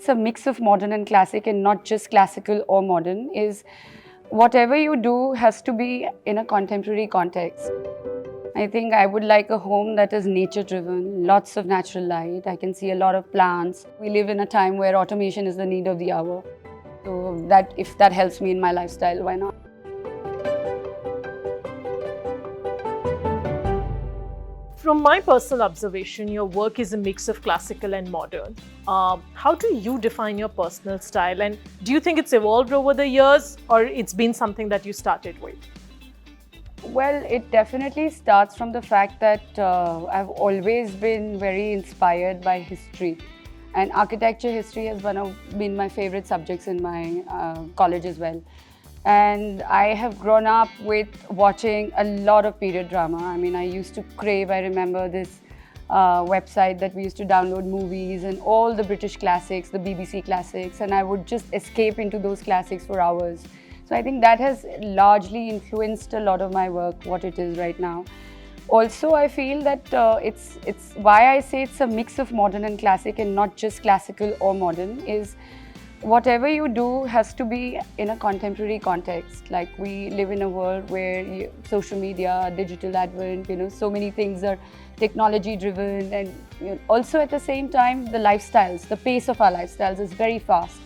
it's a mix of modern and classic and not just classical or modern, is whatever you do has to be in a contemporary context. I think I would like a home that is nature driven, lots of natural light. I can see a lot of plants. We live in a time where automation is the need of the hour. So that if that helps me in my lifestyle, why not? From my personal observation, your work is a mix of classical and modern. How do you define your personal style, and do you think it's evolved over the years, or it's been something that you started with? Well, it definitely starts from the fact that I've always been very inspired by history. And architecture history has been my favorite subjects in my college as well. And I have grown up with watching a lot of period drama. I mean, I used to crave, I remember this website that we used to download movies and all the British classics, the BBC classics, and I would just escape into those classics for hours. So I think that has largely influenced a lot of my work, what it is right now. Also, I feel that it's why I say it's a mix of modern and classic and not just classical or modern, is whatever you do has to be in a contemporary context. Like, we live in a world where social media, digital advent, so many things are technology driven, and also at the same time, the lifestyles, the pace of our lifestyles is very fast.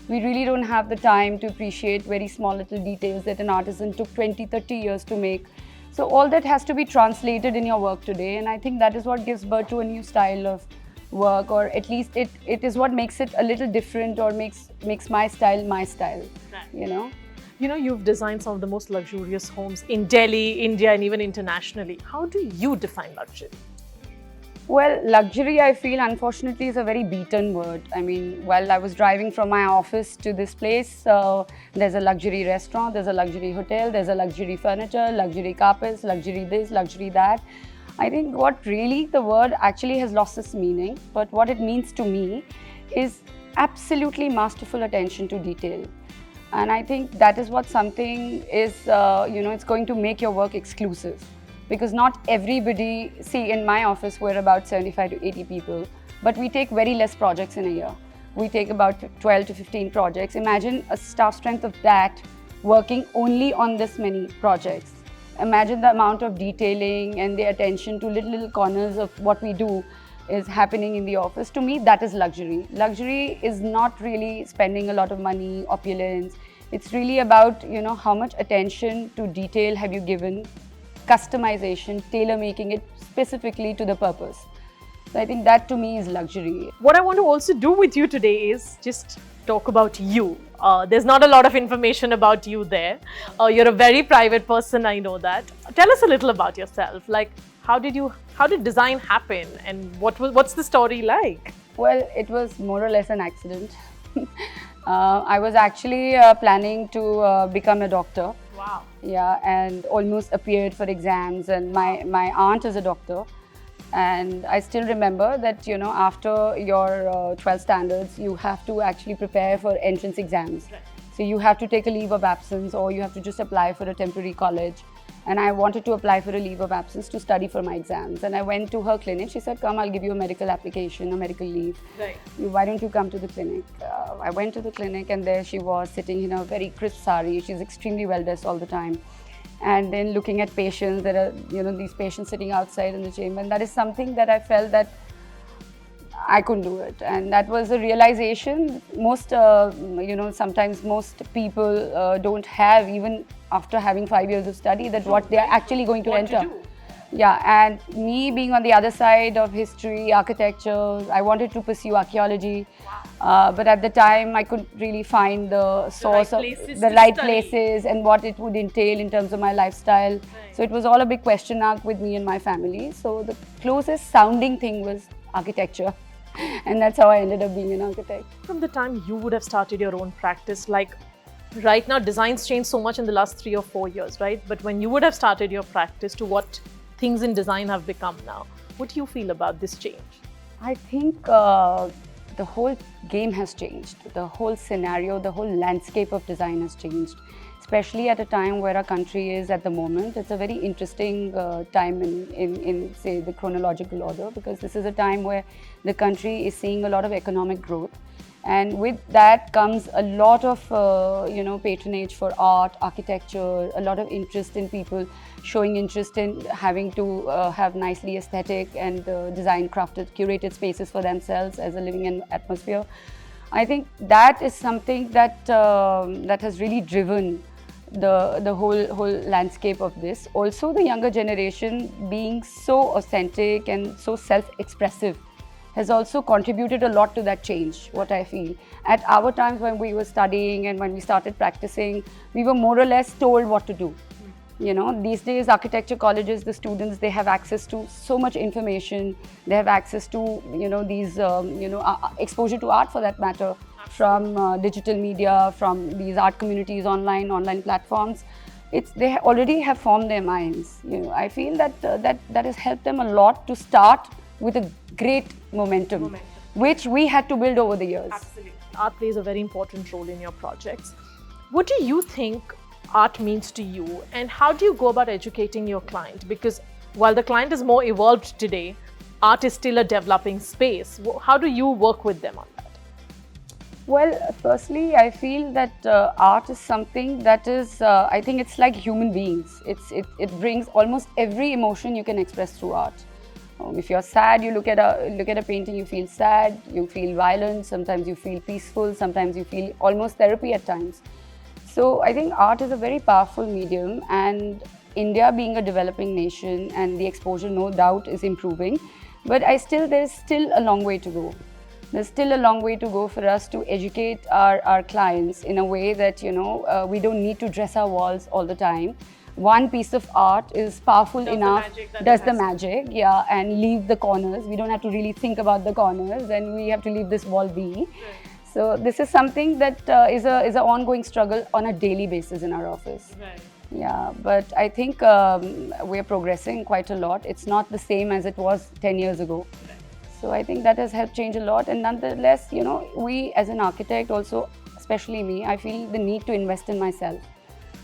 We really don't have the time to appreciate very small little details that an artisan took 20, 30 years to make. So all that has to be translated in your work today, and I think that is what gives birth to a new style of work, or at least it is what makes it a little different, or makes my style, Right. You've designed some of the most luxurious homes in Delhi, India, and even internationally. How do you define luxury? Well, luxury, I feel, unfortunately, is a very beaten word. I mean, while I was driving from my office to this place, there's a luxury restaurant, there's a luxury hotel, there's a luxury furniture, luxury carpets, luxury this, luxury that. I think what really the word actually has lost its meaning, but what it means to me is absolutely masterful attention to detail. And I think that is what something is, it's going to make your work exclusive. Because not everybody, see, in my office we're about 75 to 80 people, but we take very less projects in a year. We take about 12 to 15 projects. Imagine a staff strength of that working only on this many projects. Imagine the amount of detailing and the attention to little corners of what we do is happening in the office. To me, that is luxury. Luxury is not really spending a lot of money, opulence. It's really about, how much attention to detail have you given, customization, tailor-making it specifically to the purpose. So I think that to me is luxury. What I want to also do with you today is just talk about you. There's not a lot of information about you there. You're a very private person, I know that. Tell us a little about yourself. Like, how did design happen, and what's the story like? Well, it was more or less an accident. I was actually planning to become a doctor. Wow. Yeah, and almost appeared for exams, and my aunt is a doctor. And I still remember that, after your 12 standards, you have to actually prepare for entrance exams. Right. So you have to take a leave of absence, or you have to just apply for a temporary college. And I wanted to apply for a leave of absence to study for my exams. And I went to her clinic. She said, come, I'll give you a medical application, a medical leave. Right. Why don't you come to the clinic? I went to the clinic, and there she was sitting in a very crisp sari. She's extremely well dressed all the time. And then looking at patients, there are, these patients sitting outside in the chamber. And that is something that I felt that I couldn't do it. And that was a realization sometimes most people don't have, even after having 5 years of study, that what they're actually going to enter. Yeah, and me being on the other side of history, architecture, I wanted to pursue archaeology. But at the time, I couldn't really find the source of the right places and what it would entail in terms of my lifestyle. Right. So it was all a big question mark with me and my family. So the closest sounding thing was architecture. And that's how I ended up being an architect. From the time you would have started your own practice, like right now, designs changed so much in the last 3 or 4 years, right? But when you would have started your practice to what things in design have become now, what do you feel about this change? I think the whole game has changed. The whole scenario, the whole landscape of design has changed, especially at a time where our country is at the moment. It's a very interesting time in, say, the chronological order, because this is a time where the country is seeing a lot of economic growth. And with that comes a lot of patronage for art, architecture, a lot of interest in people showing interest in having to have nicely aesthetic and design crafted curated spaces for themselves as a living atmosphere. I think that is something that that has really driven the whole landscape of this. Also, the younger generation being so authentic and so self-expressive has also contributed a lot to that change, what I feel. At our times when we were studying and when we started practicing, we were more or less told what to do. You know, these days architecture colleges, the students, they have access to so much information. They have access to these exposure to art for that matter, from digital media, from these art communities, online platforms. They already have formed their minds. I feel that that has helped them a lot to start with a great momentum, which we had to build over the years. Absolutely. Art plays a very important role in your projects. What do you think art means to you, and how do you go about educating your client? Because while the client is more evolved today, art is still a developing space. How do you work with them on that? Well, firstly, I feel that art is something that is, I think it's like human beings. It brings almost every emotion you can express through art. If you're sad, you look at a painting, you feel sad, you feel violent, sometimes you feel peaceful, sometimes you feel almost therapy at times. So I think art is a very powerful medium, and India being a developing nation and the exposure no doubt is improving, but there's still a long way to go. There's still a long way to go for us to educate our clients in a way that we don't need to dress our walls all the time. One piece of art is powerful enough, does the magic, yeah, and leave the corners. We don't have to really think about the corners, and we have to leave this wall be. Right. So this is something that is an ongoing struggle on a daily basis in our office. Right. Yeah, but I think we're progressing quite a lot. It's not the same as it was 10 years ago. Right. So I think that has helped change a lot. And nonetheless, we as an architect also, especially me, I feel the need to invest in myself.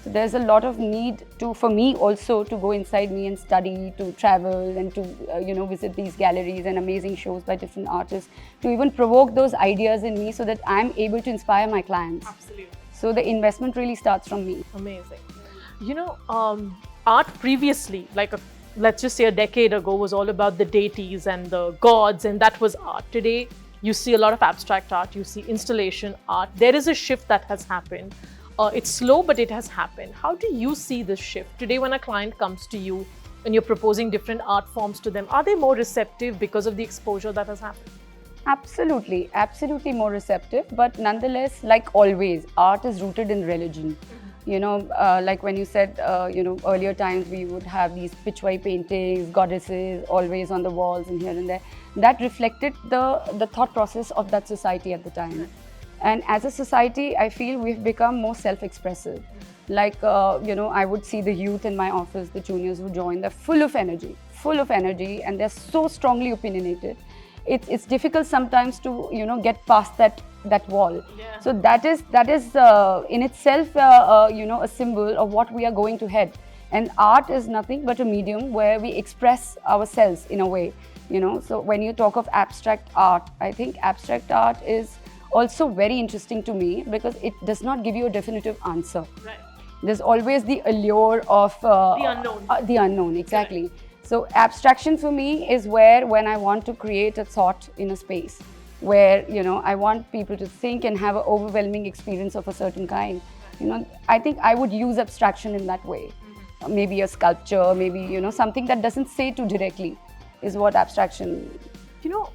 So there's a lot of need for me also to go inside me and study, to travel and to visit these galleries and amazing shows by different artists, to even provoke those ideas in me so that I'm able to inspire my clients. Absolutely. So the investment really starts from me. Amazing. Art previously, let's just say a decade ago, was all about the deities and the gods, and that was art. Today, you see a lot of abstract art, you see installation art. There is a shift that has happened. It's slow, but it has happened. How do you see this shift? Today, when a client comes to you and you're proposing different art forms to them, are they more receptive because of the exposure that has happened? Absolutely, absolutely more receptive. But nonetheless, like always, art is rooted in religion. Like when you said, earlier times we would have these pitchway paintings, goddesses always on the walls and here and there. That reflected the thought process of that society at the time. And as a society, I feel we've become more self-expressive. Like, I would see the youth in my office, the juniors who join, they're full of energy, and they're so strongly opinionated. It's difficult sometimes to, get past that wall. Yeah. So that is in itself, a symbol of what we are going to head. And art is nothing but a medium where we express ourselves in a way, So when you talk of abstract art, I think abstract art is also very interesting to me because it does not give you a definitive answer. Right. There's always the allure of the unknown. The unknown, exactly. Right. So abstraction for me is when I want to create a thought in a space where I want people to think and have an overwhelming experience of a certain kind. I think I would use abstraction in that way. Mm-hmm. Maybe a sculpture, maybe something that doesn't say too directly is what abstraction.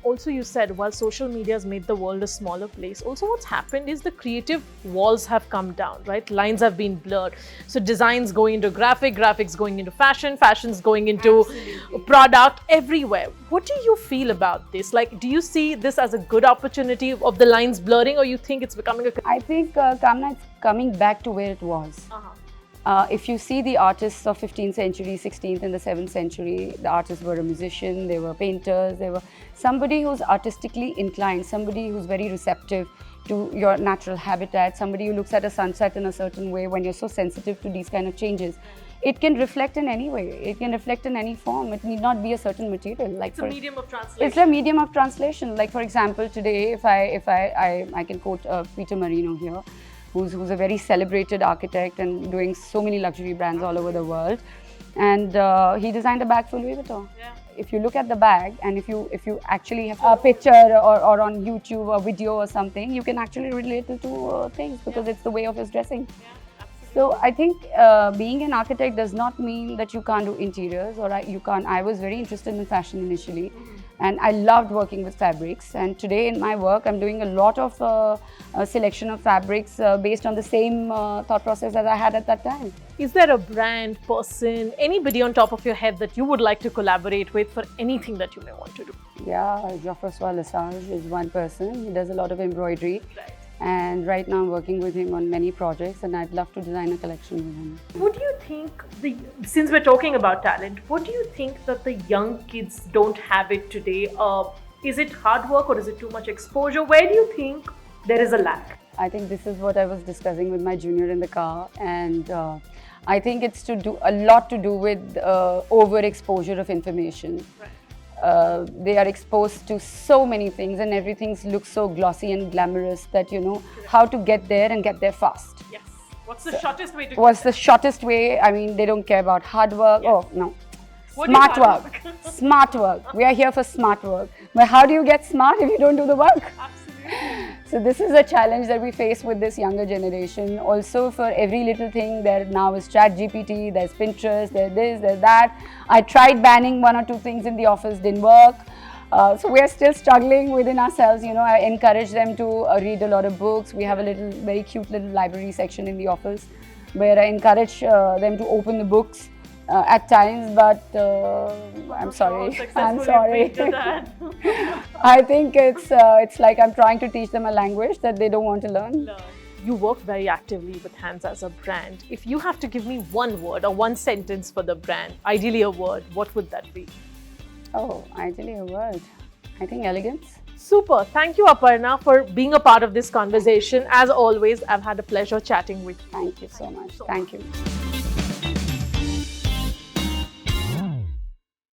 Also you said while social media has made the world a smaller place, also what's happened is the creative walls have come down, right? Lines have been blurred. So designs going into graphics going into fashion's going into Absolutely. Product everywhere. What do you feel about this? Do you see this as a good opportunity of the lines blurring, or you think it's becoming I think, Kamna, it's coming back to where it was. If you see the artists of 15th century, 16th and the 7th century, the artists were a musician, they were painters, they were somebody who's artistically inclined, somebody who's very receptive to your natural habitat, somebody who looks at a sunset in a certain way when you're so sensitive to these kind of changes. it can reflect in any way. It can reflect in any form. It need not be a certain material. Like It's a medium of translation. it's a medium of translation. Like for example, today, if I can quote Peter Marino here, who's a very celebrated architect and doing so many luxury brands all over the world, and he designed a bag for Louis Vuitton. Yeah. If you look at the bag, and if you actually have a picture or on YouTube or video or something, you can actually relate it to things because it's the way of his dressing. So I think being an architect does not mean that you can't do interiors or you can't. I was very interested in fashion initially, and I loved working with fabrics. And today in my work, I'm doing a lot of a selection of fabrics based on the same thought process that I had at that time. Is there a brand, person, anybody on top of your head that you would like to collaborate with for anything that you may want to do? Yeah, Jean-François Lesage is one person. He does a lot of embroidery. Right. And right now I'm working with him on many projects, and I'd love to design a collection with him. What do you think, since we're talking about talent, what do you think that the young kids don't have it today? Is it hard work or is it too much exposure? Where do you think there is a lack? I think this is what I was discussing with my junior in the car, and I think it's a lot to do with overexposure of information. Right. They are exposed to so many things, and everything looks so glossy and glamorous that how to get there and get there fast. Yes. What's the shortest way to What's get the shortest way? I mean, they don't care about hard work. Yes. Oh, no. What do you Smart hard work. Smart work. We are here for smart work. But how do you get smart if you don't do the work? Absolutely. So this is a challenge that we face with this younger generation. Also, for every little thing, there now is ChatGPT, there's Pinterest, there's this, there's that. I tried banning one or two things in the office, didn't work. So we are still struggling within ourselves. I encourage them to read a lot of books. We have a very cute little library section in the office where I encourage them to open the books at times, but I'm sorry. I'm sorry. I think it's like I'm trying to teach them a language that they don't want to learn. You work very actively with Hands as a brand. If you have to give me one word or one sentence for the brand, ideally a word, what would that be? Oh, ideally a word. I think elegance. Super. Thank you, Aparna, for being a part of this conversation. As always, I've had a pleasure chatting with you. Thank you so much. Thank you.